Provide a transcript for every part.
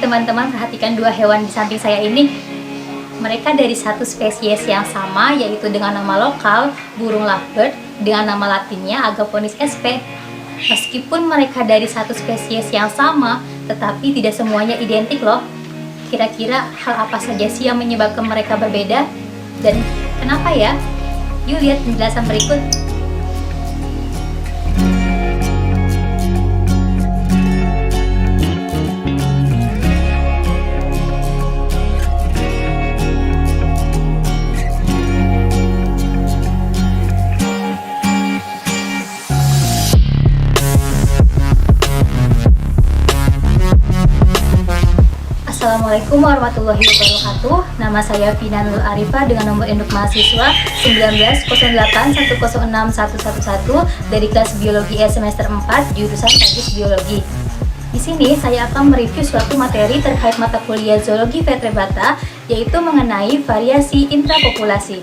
teman-teman perhatikan dua hewan di samping saya ini. Mereka dari satu spesies yang sama, yaitu dengan nama lokal burung lovebird dengan nama latinnya Agaponis sp. Meskipun mereka dari satu spesies yang sama, tetapi tidak semuanya identik loh. Kira-kira hal apa saja sih yang menyebabkan mereka berbeda? Dan kenapa ya? Yuk lihat penjelasan berikut. Assalamualaikum warahmatullahi wabarakatuh. Nama saya Vina Nur Arifah dengan nomor induk mahasiswa 1908106111 dari kelas Biologi E semester 4 jurusan Teknik Biologi. Di sini saya akan mereview suatu materi terkait mata kuliah Zoologi Vertebrata, yaitu mengenai variasi intrapopulasi.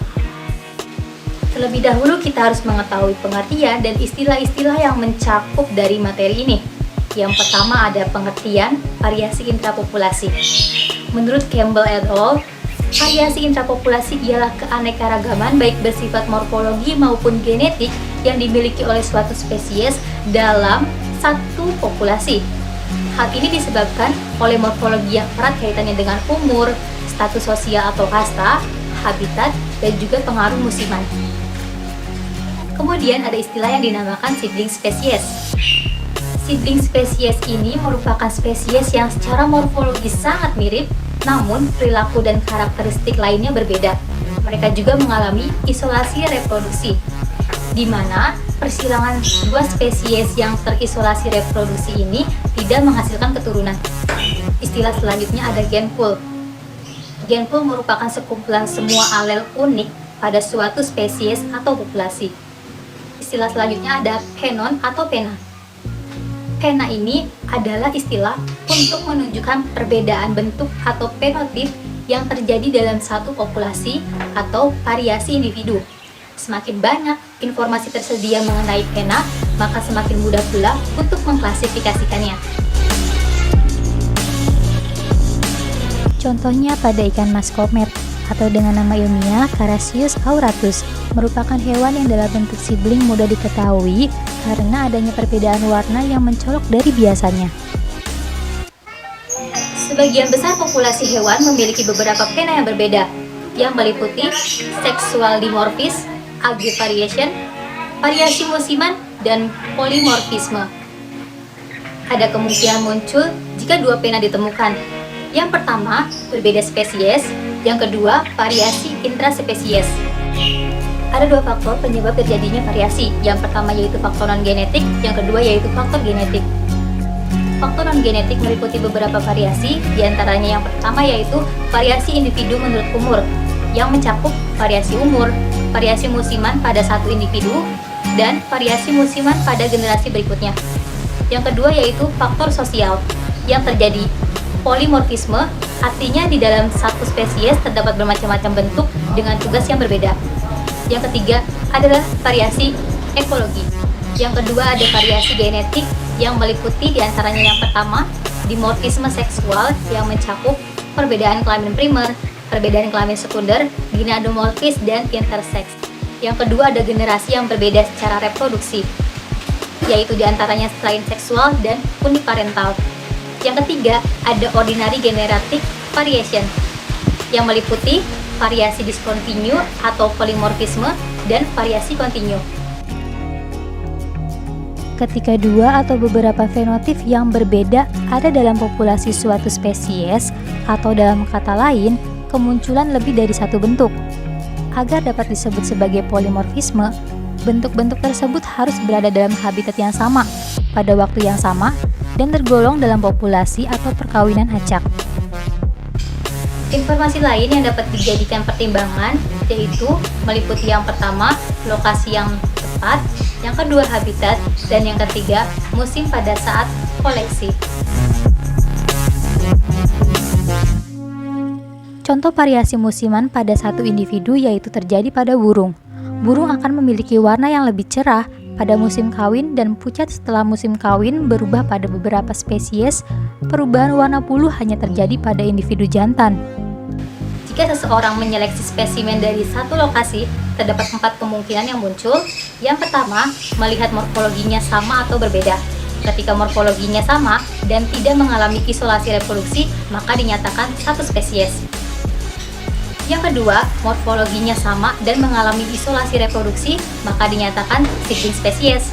Terlebih dahulu kita harus mengetahui pengertian dan istilah-istilah yang mencakup dari materi ini. Yang pertama ada pengertian variasi intrapopulasi. Menurut Campbell et al., variasi intrapopulasi ialah keanekaragaman baik bersifat morfologi maupun genetik yang dimiliki oleh suatu spesies dalam satu populasi. Hal ini disebabkan oleh morfologi yang erat kaitannya dengan umur, status sosial atau kasta, habitat, dan juga pengaruh musiman. Kemudian ada istilah yang dinamakan sibling spesies. Sibling spesies ini merupakan spesies yang secara morfologis sangat mirip, namun perilaku dan karakteristik lainnya berbeda. Mereka juga mengalami isolasi reproduksi, di mana persilangan dua spesies yang terisolasi reproduksi ini tidak menghasilkan keturunan. Istilah selanjutnya ada genpool. Genpool merupakan sekumpulan semua alel unik pada suatu spesies atau populasi. Istilah selanjutnya ada penon atau pena. Pena ini adalah istilah untuk menunjukkan perbedaan bentuk atau fenotip yang terjadi dalam satu populasi atau variasi individu. Semakin banyak informasi tersedia mengenai pena, maka semakin mudah pula untuk mengklasifikasikannya. Contohnya pada ikan mas komet atau dengan nama ilmiah Carassius auratus, merupakan hewan yang dalam bentuk sibling mudah diketahui karena adanya perbedaan warna yang mencolok dari biasanya. Sebagian besar populasi hewan memiliki beberapa pena yang berbeda, yang meliputi sexual dimorphism, agri-variation, variasi musiman, dan polimorfisme. Ada kemungkinan muncul jika dua pena ditemukan. Yang pertama, berbeda spesies. Yang kedua, variasi intraspesies. Ada dua faktor penyebab terjadinya variasi. Yang pertama yaitu faktor non-genetik, yang kedua yaitu faktor genetik. Faktor non-genetik meliputi beberapa variasi, diantaranya yang pertama yaitu variasi individu menurut umur, yang mencakup variasi umur, variasi musiman pada satu individu, dan variasi musiman pada generasi berikutnya. Yang kedua yaitu faktor sosial, yang terjadi polimorfisme, artinya di dalam satu spesies terdapat bermacam-macam bentuk dengan tugas yang berbeda. Yang ketiga adalah variasi ekologi. Yang kedua ada variasi genetik yang meliputi diantaranya yang pertama dimorfisme seksual yang mencakup perbedaan kelamin primer, perbedaan kelamin sekunder, ginadomorfis, dan interseks. Yang kedua ada generasi yang berbeda secara reproduksi, yaitu diantaranya selain seksual dan uniparental. Yang ketiga, ada ordinary genetic variation yang meliputi variasi diskontinu atau polimorfisme dan variasi kontinu. Ketika dua atau beberapa fenotip yang berbeda ada dalam populasi suatu spesies, atau dalam kata lain, kemunculan lebih dari satu bentuk. Agar dapat disebut sebagai polimorfisme, bentuk-bentuk tersebut harus berada dalam habitat yang sama, pada waktu yang sama, dan tergolong dalam populasi atau perkawinan acak. Informasi lain yang dapat dijadikan pertimbangan yaitu meliputi yang pertama, lokasi yang tepat, yang kedua habitat, dan yang ketiga musim pada saat koleksi. Contoh variasi musiman pada satu individu yaitu terjadi pada burung. Burung akan memiliki warna yang lebih cerah pada musim kawin dan pucat setelah musim kawin berubah pada beberapa spesies. Perubahan warna bulu hanya terjadi pada individu jantan. Jika seseorang menyeleksi spesimen dari satu lokasi, terdapat 4 kemungkinan yang muncul. Yang pertama, melihat morfologinya sama atau berbeda. Ketika morfologinya sama dan tidak mengalami isolasi reproduksi, maka dinyatakan satu spesies. Yang kedua, morfologinya sama dan mengalami isolasi reproduksi, maka dinyatakan sibling spesies.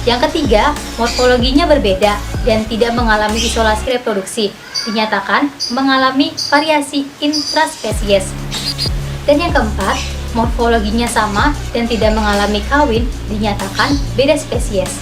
Yang ketiga, morfologinya berbeda dan tidak mengalami isolasi reproduksi, dinyatakan mengalami variasi intraspesies. Dan yang keempat, morfologinya sama dan tidak mengalami kawin, dinyatakan beda spesies.